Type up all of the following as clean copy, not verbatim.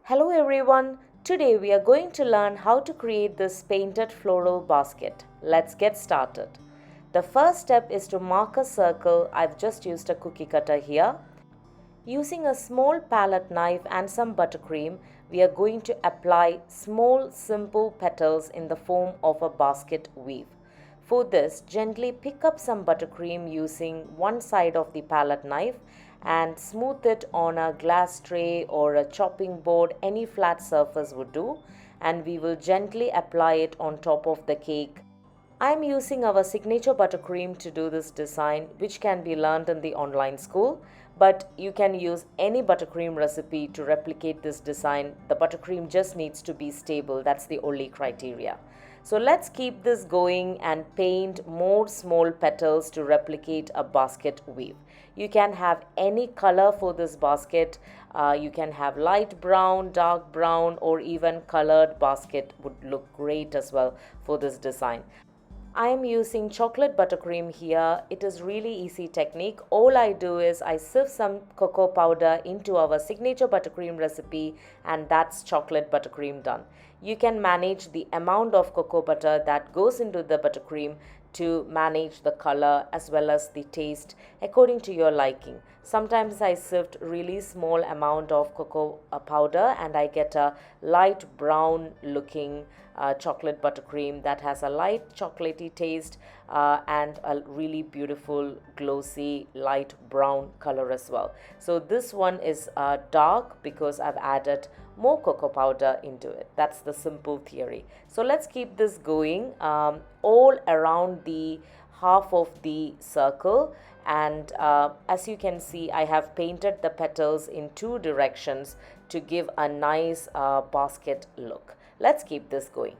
Hello everyone, today we are going to learn how to create this painted floral basket. Let's get started. The first step is to mark a circle. I've just used a cookie cutter here. Using a small palette knife and some buttercream, we are going to apply small simple petals in the form of a basket weave. For this, gently pick up some buttercream using one side of the palette knife and smooth it on a glass tray or a chopping board. Any flat surface would do, and we will gently apply it on top of the cake. I am using our signature buttercream to do this design, which can be learned in the online school, but you can use any buttercream recipe to replicate this design. The buttercream just needs to be stable, that's the only criteria. So let's keep this going and paint more small petals to replicate a basket weave. You can have any color for this basket. You can have light brown, dark brown, or even colored basket would look great as well for this design. I am using chocolate buttercream here. It is really easy technique. All I do is I sieve some cocoa powder into our signature buttercream recipe, and that's chocolate buttercream done. You can manage the amount of cocoa butter that goes into the buttercream to manage the color as well as the taste according to your liking. Sometimes I sift really small amount of cocoa powder and I get a light brown looking chocolate buttercream that has a light chocolatey taste and a really beautiful glossy light brown color as well. So this one is dark because I've added more cocoa powder into it. That's the simple theory. So let's keep this going all around the half of the circle, and as you can see, I have painted the petals in two directions to give a nice basket look. Let's keep this going.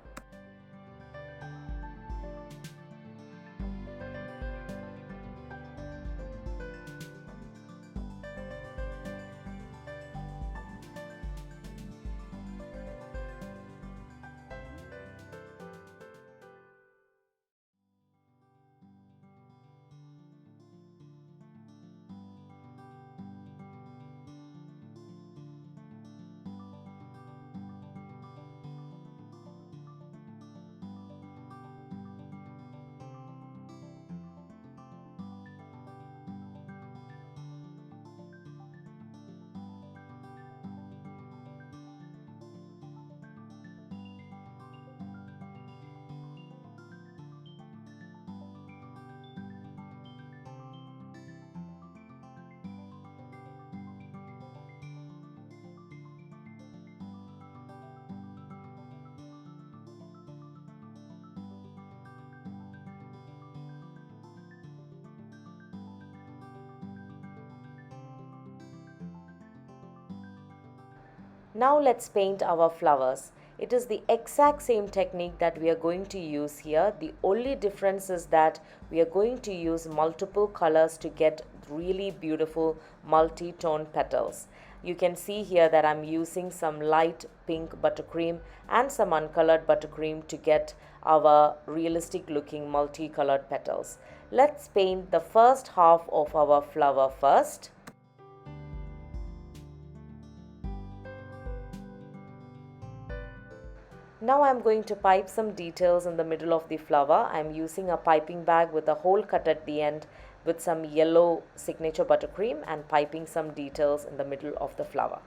Now let's paint our flowers. It is the exact same technique that we are going to use here. The only difference is that we are going to use multiple colors to get really beautiful multi-tone petals. You can see here that I'm using some light pink buttercream and some uncolored buttercream to get our realistic looking multicolored petals. Let's paint the first half of our flower first. Now I'm going to pipe some details in the middle of the flower. I'm using a piping bag with a hole cut at the end with some yellow signature buttercream and piping some details in the middle of the flower.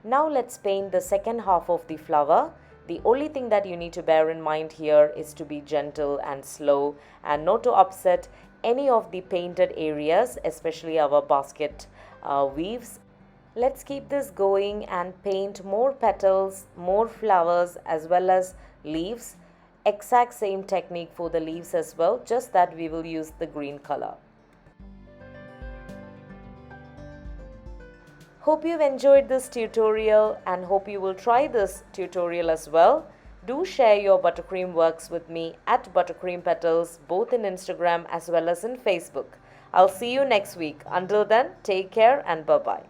Now let's paint the second half of the flower. The only thing that you need to bear in mind here is to be gentle and slow and not to upset any of the painted areas, especially our basket weaves. Let's keep this going and paint more petals, more flowers as well as leaves. Exact same technique for the leaves as well, just that we will use the green color. Hope you've enjoyed this tutorial and hope you will try this tutorial as well. Do share your buttercream works with me at Buttercream Petals, both in Instagram as well as in Facebook. I'll see you next week. Until then, take care and bye-bye.